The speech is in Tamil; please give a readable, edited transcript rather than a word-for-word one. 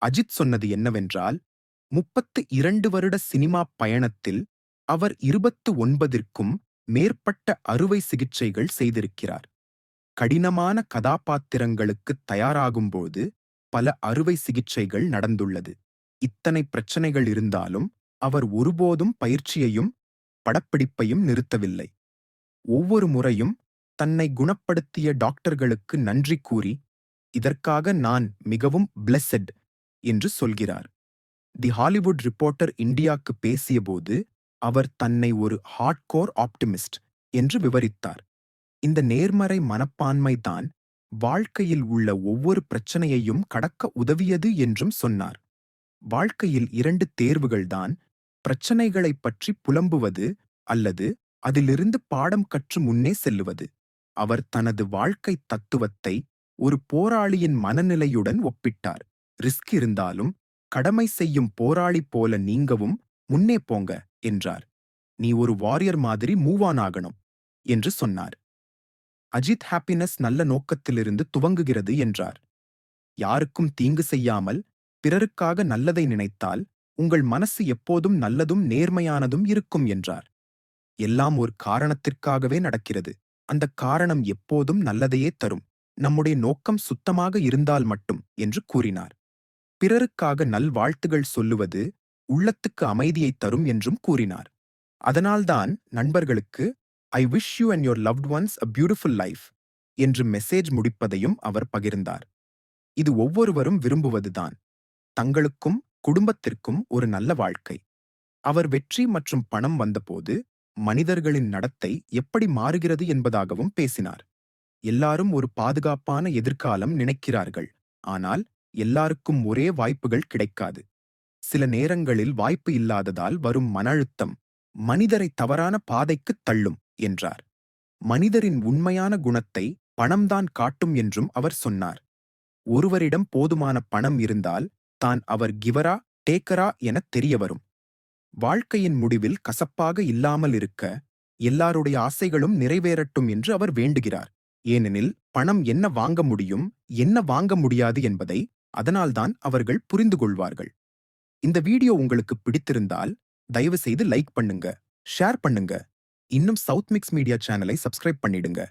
அஜித் சொன்னது என்னவென்றால், 32 வருட சினிமா பயணத்தில் அவர் 29ற்கும் மேற்பட்ட அறுவை சிகிச்சைகள் செய்திருக்கிறார். கடினமான கதாபாத்திரங்களுக்கு தயாராகும்போது பல அறுவை சிகிச்சைகள் நடந்துள்ளது. இத்தனை பிரச்சனைகள் இருந்தாலும் அவர் ஒருபோதும் பயிற்சியையும் படப்பிடிப்பையும் நிறுத்தவில்லை. ஒவ்வொரு முறையும் தன்னை குணப்படுத்திய டாக்டர்களுக்கு நன்றி கூறி, இதற்காக நான் மிகவும் பிளெஸட் என்று சொல்கிறார். தி ஹாலிவுட் ரிப்போர்ட்டர் இந்தியாக்கு பேசியபோது அவர் தன்னை ஒரு ஹார்ட்கோர் ஆப்டிமிஸ்ட் என்று விவரித்தார். இந்த நேர்மறை மனப்பான்மைதான் வாழ்க்கையில் உள்ள ஒவ்வொரு பிரச்சனையையும் கடக்க உதவியது என்றும் சொன்னார். வாழ்க்கையில் 2 தேர்வுகள்தான், பிரச்சனைகளைப் பற்றி புலம்புவது அல்லது அதிலிருந்து பாடம் கற்று முன்னே செல்லுவது. அவர் தனது வாழ்க்கை தத்துவத்தை ஒரு போராளியின் மனநிலையுடன் ஒப்பிட்டார். ரிஸ்க் இருந்தாலும் கடமை செய்யும் போராளி போல நீங்கவும் முன்னே போங்க என்றார். நீ ஒரு வாரியர் மாதிரி மூவ் ஆன் ஆகணும் என்று சொன்னார். அஜித் ஹாப்பினஸ் நல்ல நோக்கத்திலிருந்து துவங்குகிறது என்றார். யாருக்கும் தீங்கு செய்யாமல் பிறருக்காக நல்லதை நினைத்தால் உங்கள் மனசு எப்போதும் நல்லதும் நேர்மையானதும் இருக்கும் என்றார். எல்லாம் ஒரு காரணத்திற்காகவே நடக்கிறது. அந்த காரணம் எப்போதும் நல்லதையே தரும். நம்முடைய நோக்கம் சுத்தமாக இருந்தால் மட்டும் என்று கூறினார். பிறருக்காக நல்வாழ்த்துகள் சொல்லுவது உள்ளத்துக்கு அமைதியை தரும் என்றும் கூறினார். அதனால்தான் நண்பர்களுக்கு I wish you and your loved once a beautiful life என்று மெசேஜ் முடிப்பதையும் அவர் பகிர்ந்தார். இது ஒவ்வொருவரும் விரும்புவதுதான், தங்களுக்கும் குடும்பத்திற்கும் ஒரு நல்ல வாழ்க்கை. அவர் வெற்றி மற்றும் பணம் வந்தபோது மனிதர்களின் நடத்தை எப்படி மாறுகிறது என்பதாகவும் பேசினார். எல்லாரும் ஒரு பாதுகாப்பான எதிர்காலம் நினைக்கிறார்கள், ஆனால் எல்லாருக்கும் ஒரே வாய்ப்புகள் கிடைக்காது. சில நேரங்களில் வாய்ப்பு இல்லாததால் வரும் மன அழுத்தம் மனிதரை தவறான பாதைக்குத் தள்ளும் என்றார். மனிதரின் உண்மையான குணத்தை பணம்தான் காட்டும் என்றும் அவர் சொன்னார். ஒருவரிடம் போதுமான பணம் இருந்தால் தான் அவர் கிவரா டேக்கரா என தெரிய வரும். வாழ்க்கையின் முடிவில் கசப்பாக இல்லாமல் இருக்க எல்லாருடைய ஆசைகளும் நிறைவேறட்டும் என்று அவர் வேண்டுகிறார். ஏனெனில் பணம் என்ன வாங்க முடியும், என்ன வாங்க முடியாது என்பதை அதனால்தான் அவர்கள் புரிந்து கொள்வார்கள். இந்த வீடியோ உங்களுக்கு பிடித்திருந்தால் தயவு செய்து லைக் பண்ணுங்க, ஷேர் பண்ணுங்க. இன்னும் சவுத் மிக்ஸ் மீடியா சேனலை சப்ஸ்கிரைப் பண்ணிடுங்க.